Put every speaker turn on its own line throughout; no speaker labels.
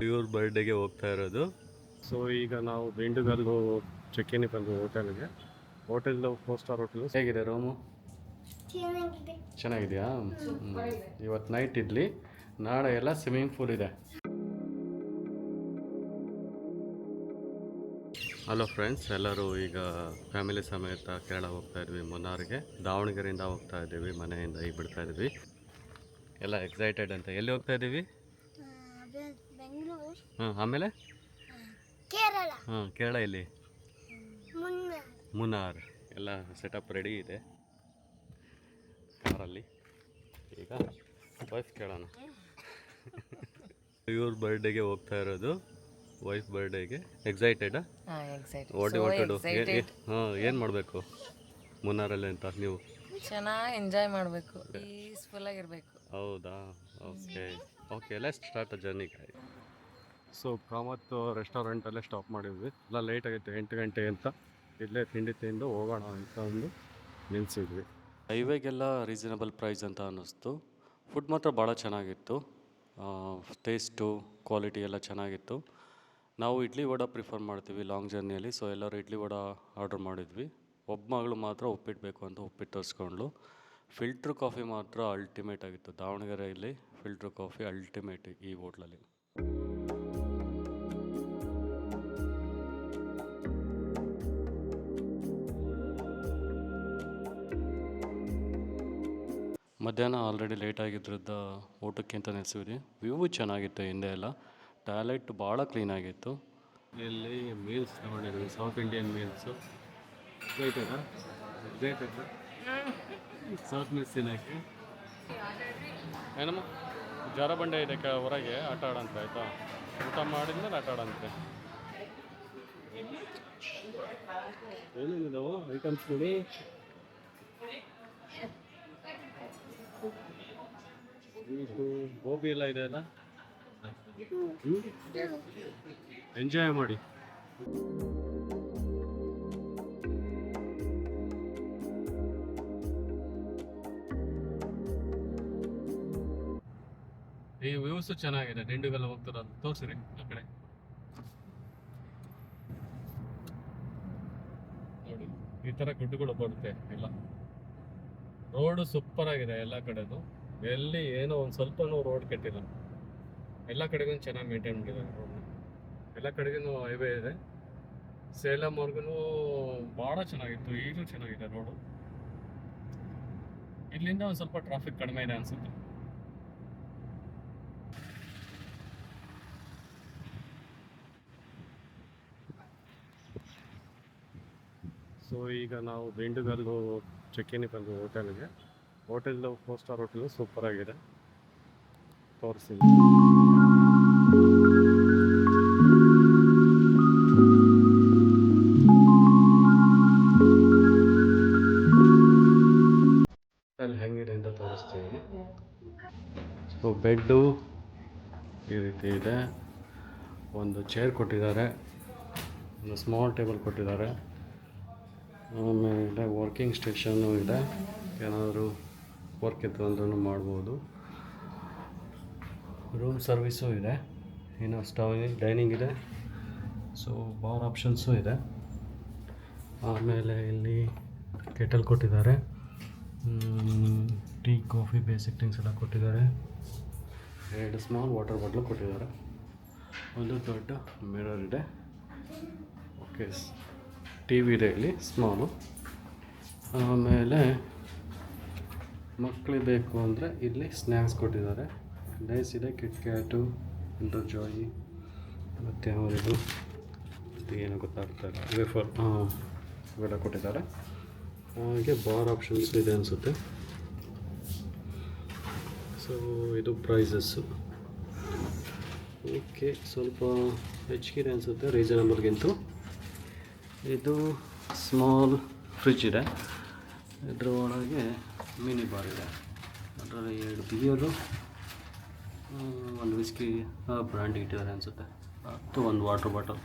ಇವ್ರ ಬರ್ಡೇಗೆ ಹೋಗ್ತಾ ಇರೋದು. ಸೊ ಈಗ ನಾವು ಬೆಂಡುಗಲ್ಲು ಚೆಕ್ ಇನ್ ಬಂದು ಹೋಟೆಲ್ಗೆ. Hotel 4 star hotel. ಹೇಗಿದೆ ರೂಮು? ಚೆನ್ನಾಗಿದೆಯಾ? ಇವತ್ತು ನೈಟ್ ಇಡ್ಲಿ, ನಾಳೆ ಎಲ್ಲ ಸ್ವಿಮ್ಮಿಂಗ್ ಪೂಲ್ ಇದೆ. ಹಲೋ ಫ್ರೆಂಡ್ಸ್, ಎಲ್ಲರೂ ಈಗ ಫ್ಯಾಮಿಲಿ ಸಮೇತ ಕೇರಳ ಹೋಗ್ತಾ ಇದ್ವಿ. ಮುನ್ನಾರ್ಗೆ ದಾವಣಗೆರೆಯಿಂದ ಹೋಗ್ತಾ ಇದ್ದೀವಿ. ಮನೆಯಿಂದ ಈಗ ಬಿಡ್ತಾ ಇದ್ವಿ. ಎಲ್ಲ ಎಕ್ಸೈಟೆಡ್ ಅಂತ. ಎಲ್ಲಿ ಹೋಗ್ತಾ ಇದ್ದೀವಿ? ಆಮೇಲೆ ಕೇರಳ ಎಲ್ಲಿ? ಮುನ್ನಾರ್. ಎಲ್ಲ ಸೆಟಪ್ ರೆಡಿ ಇದೆ ಕಾರಲ್ಲಿ. ಈಗ ವೈಫ್ ಕೇಳೋಣ. ಇವ್ರ ಬರ್ಡೇಗೆ ಹೋಗ್ತಾ ಇರೋದು, ವೈಫ್ ಬರ್ಡೇಗೆ. ಎಕ್ಸೈಟೆಡ್? ಏನು ಮಾಡಬೇಕು ಮುನ್ನಾರಲ್ಲಿ ಅಂತ ನೀವು?
ಚೆನ್ನಾಗಿ ಎಂಜಾಯ್ ಮಾಡಬೇಕು, ಪೀಸ್ಫುಲ್ ಆಗಿರಬೇಕು.
ಹೌದಾ? Okay let's start the journey. So Kamath ರೆಸ್ಟೋರೆಂಟಲ್ಲೇ ಸ್ಟಾಪ್ ಮಾಡಿದ್ವಿ. ಎಲ್ಲ ಲೇಟ್ ಆಗೈತೆ, 8 ಗಂಟೆ ಅಂತ. ಇಲ್ಲೇ ತಿಂಡಿ ತಿಂದು ಹೋಗೋಣ ಅಂತ ಒಂದು ನಿಲ್ಲಿಸಿದ್ವಿ. ಹೈವೇಗೆಲ್ಲ ರೀಸನಬಲ್ ಪ್ರೈಸ್ ಅಂತ ಅನ್ನಿಸ್ತು. ಫುಡ್ ಮಾತ್ರ ಭಾಳ ಚೆನ್ನಾಗಿತ್ತು. ಟೇಸ್ಟು ಕ್ವಾಲಿಟಿ ಎಲ್ಲ ಚೆನ್ನಾಗಿತ್ತು. ನಾವು ಇಡ್ಲಿ ವಡ ಪ್ರಿಫರ್ ಮಾಡ್ತೀವಿ ಲಾಂಗ್ ಜರ್ನಿಯಲ್ಲಿ. ಸೊ ಎಲ್ಲರೂ ಇಡ್ಲಿ ವಡ ಆರ್ಡ್ರ್ ಮಾಡಿದ್ವಿ. ಒಬ್ಬ ಮಗಳು ಮಾತ್ರ ಉಪ್ಪಿಟ್ಟು ಬೇಕು ಅಂತ ಉಪ್ಪಿಟ್ಟು ತರಿಸ್ಕೊಂಡ್ಳು. ಫಿಲ್ಟ್ರ್ ಕಾಫಿ ಮಾತ್ರ ಅಲ್ಟಿಮೇಟ್ ಆಗಿತ್ತು. ದಾವಣಗೆರೆಯಲ್ಲಿ ಫಿಲ್ಟ್ರ್ ಕಾಫಿ ಅಲ್ಟಿಮೇಟ್ ಈ ಹೋಟ್ಲಲ್ಲಿ. ಮಧ್ಯಾಹ್ನ ಆಲ್ರೆಡಿ ಲೇಟ್ ಆಗಿದ್ದರಿಂದ ಊಟಕ್ಕೆ ಅಂತ ನಿಲ್ಲಿಸಿದ್ವಿ. ವ್ಯೂ ಚೆನ್ನಾಗಿತ್ತು ಹಿಂದೆ ಎಲ್ಲ. ಟಾಯ್ಲೆಟ್ ಭಾಳ ಕ್ಲೀನಾಗಿತ್ತು. ಇಲ್ಲಿ ಮೀಲ್ಸ್ ತೊಗೊಂಡಿದ್ವಿ, south Indian meals. South meals ತಿನ್ನೋಕ್ಕೆ ಏನಮ್ಮ ಜಾರ ಬಂಡೆ ಇದೆ ಹೊರಗೆ, ಆಟ ಆಡಂತೆ. ಆಯಿತಾ? ಊಟ ಮಾಡಿದ್ಮೇಲೆ ಆಟ ಆಡಂತೆ. ಏನೇನಿದಾವು ಐಟಮ್ಸ್ ನೋಡಿ. ಗೋಬಿ ಎಲ್ಲ ಇದೆ ಅಲ್ಲ, ಎಂಜಾಯ್ ಮಾಡಿ. ಈ ವ್ಯೂಸು ಚೆನ್ನಾಗಿದೆ. ದಿಂಡುಗೆಲ್ಲ ಹೋಗ್ತಿರೋದು ತೋರಿಸ್ರಿ ಆ ಕಡೆ ನೋಡಿ. ಈ ಥರ ಗುಡ್ಡುಗಳು ಬರುತ್ತೆ ಎಲ್ಲ. ರೋಡು ಸೂಪರ್ ಆಗಿದೆ ಎಲ್ಲ ಕಡೆದು. ಎಲ್ಲಿ ಏನೋ ಒಂದು ಸ್ವಲ್ಪನೂ ರೋಡ್ ಕೆಟ್ಟಿಲ್ಲ. ಎಲ್ಲ ಕಡೆಗೂ ಚೆನ್ನಾಗಿ ಮೇಂಟೈನ್ ಮಾಡಿದ್ದಾರೆ ರೋಡ್ನ. ಎಲ್ಲ ಕಡೆಗೂ ಹೈವೇ ಇದೆ. ಸೇಲಂವರೆಗೂ ಭಾಳ ಚೆನ್ನಾಗಿತ್ತು. ಈಗಲೂ ಚೆನ್ನಾಗಿದೆ ರೋಡು. ಇಲ್ಲಿಂದ ಒಂದು ಸ್ವಲ್ಪ ಟ್ರಾಫಿಕ್ ಕಡಿಮೆ ಇದೆ ಅನಿಸುತ್ತೆ. ಸೊ ಈಗ ನಾವು ಬೆಂಡುಗಲ್ಲು ಚೆಕ್ ಇನ್ ಬಂದು ಹೋಟೆಲ್ಗೆ. ಹೋಟೆಲ್ 4 ಸ್ಟಾರ್ ಹೋಟೆಲ್, ಸೂಪರ್ ಆಗಿದೆ. ತೋರಿಸಿ. ಅಲ್ಲಿ ಹೆಂಗಿದೆ ಅಂತ ತೋರಿಸ್ತೀವಿ. ಸೊ ಬೆಡ್ಡು ಈ ರೀತಿ ಇದೆ. ಒಂದು ಚೇರ್ ಕೊಟ್ಟಿದ್ದಾರೆ, ಒಂದು ಸ್ಮಾಲ್ ಟೇಬಲ್ ಕೊಟ್ಟಿದ್ದಾರೆ. ಆಮೇಲೆ ವರ್ಕಿಂಗ್ ಸ್ಟೇಷನ್ನು ಇದೆ. ಏನಾದರೂ ವರ್ಕ್ ಇತ್ತು ಅಂದ್ರೂ ಮಾಡ್ಬೋದು. ರೂಮ್ ಸರ್ವಿಸು ಇದೆ. ಇನ್ನು ಸ್ಟವ್, ಡೈನಿಂಗ್ ಇದೆ. ಸೊ ಬಾರ್ ಆಪ್ಷನ್ಸು ಇದೆ. ಆಮೇಲೆ ಇಲ್ಲಿ ಕೆಟಲ್ ಕೊಟ್ಟಿದ್ದಾರೆ. ಟೀ, ಕಾಫಿ, ಬೇಸಿಕ್ ಥಿಂಗ್ಸ್ ಎಲ್ಲ ಕೊಟ್ಟಿದ್ದಾರೆ. 2 ಸ್ಮಾಲ್ ವಾಟರ್ ಬಾಟ್ಲು ಕೊಟ್ಟಿದ್ದಾರೆ. ಒಂದು ದೊಡ್ಡ ಮಿರರ್ ಇದೆ. ಓಕೆ, ಟಿ ವಿ ಇದೆ ಇಲ್ಲಿ ಸ್ಮಾಲು. ಆಮೇಲೆ ಮಕ್ಕಳಿಗೆ ಬೇಕು ಅಂದರೆ ಇಲ್ಲಿ ಸ್ನ್ಯಾಕ್ಸ್ ಕೊಟ್ಟಿದ್ದಾರೆ. ಡೈಸ್ ಇದೆ, ಕಿಟ್ ಕ್ಯಾಟು, ಇಂಟರ್ ಜಾಯಿ, ಮತ್ತು ಅವರಿದು ಏನೋ ಗೊತ್ತಾಗ್ತಾಯಿಲ್ಲ, ವೇಫರ್ ಇವೆಲ್ಲ ಕೊಟ್ಟಿದ್ದಾರೆ. ಹಾಗೆ ಬಾರ್ ಆಪ್ಷನ್ಸ್ ಇದೆ ಅನಿಸುತ್ತೆ. ಸೊ ಇದು ಪ್ರೈಸಸ್ಸು. ಓಕೆ, ಸ್ವಲ್ಪ ಹೆಚ್ಚಿಗೆ ಅನಿಸುತ್ತೆ ರೀಸನಬಲ್ಗಿಂತೂ. ಇದು ಸ್ಮಾಲ್ ಫ್ರಿಜ್ ಇದೆ. ಇದರ ಒಳಗೆ ಮಿನಿ ಬಾರ್ ಇದೆ. ಅದರಲ್ಲಿ 2 ಬಿಯರು, ಒಂದು ವಿಸ್ಕಿ ಬ್ರ್ಯಾಂಡ್ ಇಟ್ಟಿದ್ದಾರೆ ಅನಿಸುತ್ತೆ, ಮತ್ತು ಒಂದು ವಾಟರ್ ಬಾಟಲ್.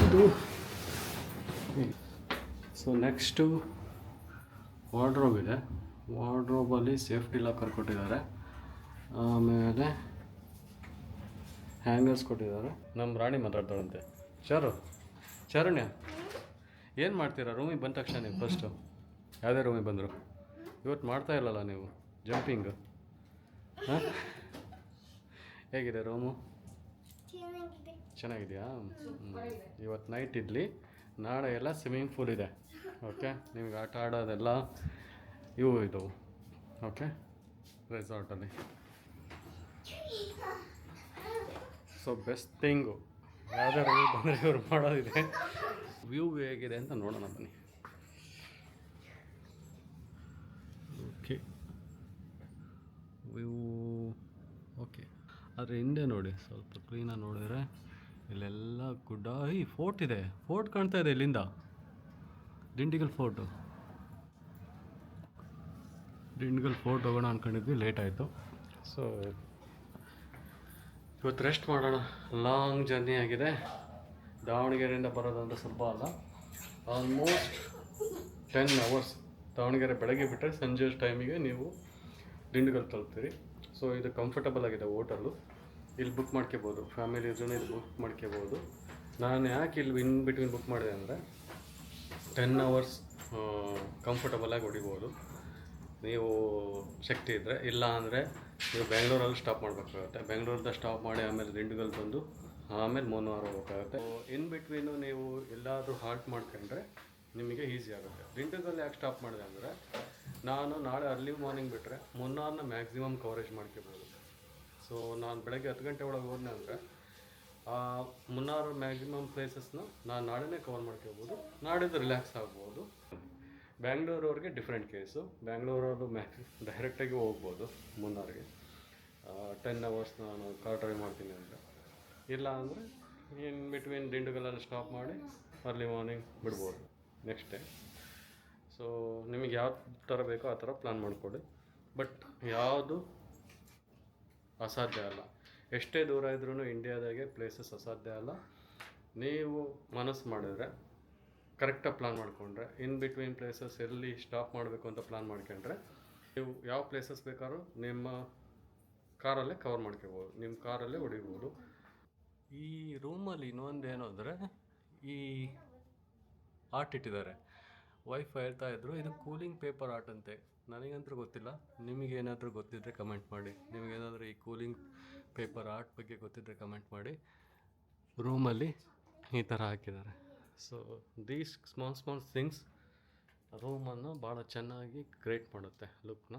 ಇದು ಸೊ ನೆಕ್ಸ್ಟು ವಾರ್ಡ್ರೋಬ್ ಇದೆ. ವಾರ್ಡ್ರೋಬಲ್ಲಿ ಸೇಫ್ಟಿ ಲಾಕರ್ ಕೊಟ್ಟಿದ್ದಾರೆ. ಆಮೇಲೆ ಹ್ಯಾಂಗರ್ಸ್ ಕೊಟ್ಟಿದ್ದಾರೆ. ನಮ್ಮ ರಾಣಿ ಮಾತಾಡ್ತಾಳಂತೆ. ಚಾರುಣ್ಯ ಏನು ಮಾಡ್ತೀರಾ ರೂಮಿಗೆ ಬಂದ ತಕ್ಷಣ ನೀವು ಫಸ್ಟು? ಯಾವುದೇ ರೂಮಿಗೆ ಬಂದರು ಇವತ್ತು ಮಾಡ್ತಾ ಇಲ್ಲಲ್ಲ ನೀವು ಜಂಪಿಂಗು? ಹಾಂ, ಹೇಗಿದೆ ರೂಮು? ಚೆನ್ನಾಗಿದೆಯಾ? ಇವತ್ತು ನೈಟ್ ಇಡ್ಲಿ, ನಾಳೆ ಎಲ್ಲ ಸ್ವಿಮ್ಮಿಂಗ್ ಪೂಲ್ ಇದೆ. ಓಕೆ, ನಿಮ್ಗೆ ಆಟ ಆಡೋದೆಲ್ಲ ಇವು ಇದ್ದವು. ಓಕೆ, ರೆಸಾರ್ಟಲ್ಲಿ. ಸೊ ಬೆಸ್ಟ್ ಥಿಂಗು ಯಾವುದೇ ರೂಮಿಗೆ ಬಂದರೆ ಇವ್ರು ಮಾಡೋದಿದೆ. ವ್ಯೂ ಹೇಗಿದೆ ಅಂತ ನೋಡೋಣ ಬನ್ನಿ. Okay, view okay. ಆದರೆ ಹಿಂದೆ ನೋಡಿ, ಸ್ವಲ್ಪ ಕ್ಲೀನಾಗಿ ನೋಡಿದ್ರೆ ಇಲ್ಲೆಲ್ಲ ಗುಡ್ಡ. ಈ ಫೋರ್ಟ್ ಇದೆ, ಫೋರ್ಟ್ ಕಾಣ್ತಾ ಇದೆ ಇಲ್ಲಿಂದ. ದಿಂಡಿಗಲ್ ಫೋರ್ಟು. ದಿಂಡಿಗಲ್ ಫೋರ್ಟ್ ಹೋಗೋಣ ಅಂದ್ಕೊಂಡಿದ್ವಿ, ಲೇಟ್ ಆಯಿತು. ಸೊ ಇವತ್ತು ರೆಸ್ಟ್ ಮಾಡೋಣ. ಲಾಂಗ್ ಜರ್ನಿ ಆಗಿದೆ. ದಾವಣಗೆರೆಯಿಂದ ಬರೋದಂದ್ರೆ ಸ್ವಲ್ಪ ಅಲ್ಲ, ಆಲ್ಮೋಸ್ಟ್ 10 ಅವರ್ಸ್. ದಾವಣಗೆರೆ ಬೆಳಗ್ಗೆ ಬಿಟ್ಟರೆ ಸಂಜೆ ಟೈಮಿಗೆ ನೀವು ದಿಂಡಿಗಲ್ ತಲುಪ್ತೀರಿ. ಸೊ ಇದು ಕಂಫರ್ಟಬಲ್ ಆಗಿದೆ ಹೋಟೆಲ್ಲು. ಇಲ್ಲಿ ಬುಕ್ ಮಾಡ್ಕೋಬೋದು, ಫ್ಯಾಮಿಲಿ ಇದ್ರೂ ಇಲ್ಲಿ ಬುಕ್ ಮಾಡ್ಕೋಬೋದು. ನಾನು ಯಾಕೆ ಇಲ್ಲಿ ಇನ್ ಬಿಟ್ವೀನ್ ಬುಕ್ ಮಾಡಿದೆ ಅಂದರೆ 10 ಅವರ್ಸ್ ಕಂಫರ್ಟಬಲಾಗಿ ಹೊಡಿಬೋದು ನೀವು ಶಕ್ತಿ ಇದ್ದರೆ. ಇಲ್ಲ ಅಂದರೆ ನೀವು ಬೆಂಗಳೂರಲ್ಲಿ ಸ್ಟಾಪ್ ಮಾಡಬೇಕಾಗುತ್ತೆ. ಬೆಂಗಳೂರಿಂದ ಸ್ಟಾಪ್ ಮಾಡಿ ಆಮೇಲೆ ದಿಂಡಿಗಲ್ ಬಂದು ಆಮೇಲೆ ಮುನ್ನಾರ್ ಹೋಗ್ಬೇಕಾಗುತ್ತೆ. ಇನ್ ಬಿಟ್ವೀನು ನೀವು ಎಲ್ಲಾದರೂ ಹಾಲ್ಟ್ ಮಾಡ್ಕೊಂಡ್ರೆ ನಿಮಗೆ ಈಸಿ ಆಗುತ್ತೆ. ದಿಂಡಿಗಲ್ ಯಾಕೆ ಸ್ಟಾಪ್ ಮಾಡಿದೆ ಅಂದರೆ, ನಾನು ನಾಳೆ ಅರ್ಲಿ ಮಾರ್ನಿಂಗ್ ಬಿಟ್ಟರೆ ಮುನ್ನಾರ್ನ ಮ್ಯಾಕ್ಸಿಮಮ್ ಕವರೇಜ್ ಮಾಡ್ಕೋಬೋದು. ಸೊ ನಾನು ಬೆಳಗ್ಗೆ 10 ಗಂಟೆ ಒಳಗೆ ಹೋದ್ನೆ ಅಂದರೆ ಮುನ್ನಾರ್ ಮ್ಯಾಕ್ಸಿಮಮ್ ಪ್ಲೇಸಸ್ನ ನಾನು ನಾಳೆನೇ ಕವರ್ ಮಾಡ್ಕೋಬೋದು. ನಾಡಿದ್ದು ರಿಲ್ಯಾಕ್ಸ್ ಆಗ್ಬೋದು. ಬ್ಯಾಂಗ್ಳೂರವ್ರಿಗೆ ಡಿಫ್ರೆಂಟ್ ಕೇಸು. ಬ್ಯಾಂಗ್ಳೂರವರು ಡೈರೆಕ್ಟಾಗಿ ಹೋಗ್ಬೋದು ಮುನ್ನಾರ್ಗೆ. 10 ಅವರ್ಸ್ ನಾನು ಕಾರ್ ಡ್ರೈವ್ ಮಾಡ್ತೀನಿ ಅಂದರೆ. ಇಲ್ಲ ಅಂದರೆ ಇನ್ ಬಿಟ್ವೀನ್ ದಿಂಡಿಗಲಲ್ಲಿ ಸ್ಟಾಪ್ ಮಾಡಿ ಅರ್ಲಿ ಮಾರ್ನಿಂಗ್ ಬಿಡ್ಬೋದು ನೆಕ್ಸ್ಟ್ ಡೇ. ಸೊ ನಿಮಗೆ ಯಾವ ಥರ ಬೇಕೋ ಆ ಥರ ಪ್ಲ್ಯಾನ್ ಮಾಡಿಕೊಡಿ. ಬಟ್ ಯಾವುದು ಅಸಾಧ್ಯ ಅಲ್ಲ. ಎಷ್ಟೇ ದೂರ ಇದ್ರೂ ಇಂಡಿಯಾದಾಗೆ ಪ್ಲೇಸಸ್ ಅಸಾಧ್ಯ ಅಲ್ಲ. ನೀವು ಮನಸ್ಸು ಮಾಡಿದ್ರೆ, ಕರೆಕ್ಟಾಗಿ ಪ್ಲ್ಯಾನ್ ಮಾಡಿಕೊಂಡ್ರೆ, ಇನ್ ಬಿಟ್ವೀನ್ ಪ್ಲೇಸಸ್ ಎಲ್ಲಿ ಸ್ಟಾಪ್ ಮಾಡಬೇಕು ಅಂತ ಪ್ಲ್ಯಾನ್ ಮಾಡ್ಕೊಂಡ್ರೆ ನೀವು ಯಾವ ಪ್ಲೇಸಸ್ ಬೇಕಾದ್ರೂ ನಿಮ್ಮ ಕಾರಲ್ಲೇ ಕವರ್ ಮಾಡ್ಕೋಬೋದು, ನಿಮ್ಮ ಕಾರಲ್ಲೇ ಹೊಡಿಬೋದು. ಈ ರೂಮಲ್ಲಿ ಇನ್ನೊಂದೇನು ಅಂದರೆ, ಈ ಆರ್ಟ್ ಇಟ್ಟಿದ್ದಾರೆ. ವೈಫ್ ಹೇಳ್ತಾ ಇದ್ರು ಇದು ಕೂಲಿಂಗ್ ಪೇಪರ್ ಆರ್ಟ್ ಅಂತೆ. ನನಗಂತೂ ಗೊತ್ತಿಲ್ಲ, ನಿಮಗೇನಾದರೂ ಗೊತ್ತಿದ್ದರೆ ಕಮೆಂಟ್ ಮಾಡಿ. ನಿಮಗೇನಾದರೂ ಈ ಕೂಲಿಂಗ್ ಪೇಪರ್ ಆರ್ಟ್ ಬಗ್ಗೆ ಗೊತ್ತಿದ್ದರೆ ಕಮೆಂಟ್ ಮಾಡಿ. ರೂಮಲ್ಲಿ ಈ ಥರ ಹಾಕಿದ್ದಾರೆ. ಸೊ ದೀಸ್ ಸ್ಮಾಲ್ ಥಿಂಗ್ಸ್ ರೂಮನ್ನು ಭಾಳ ಚೆನ್ನಾಗಿ ಕ್ರಿಯೇಟ್ ಮಾಡುತ್ತೆ ಲುಕ್ನ.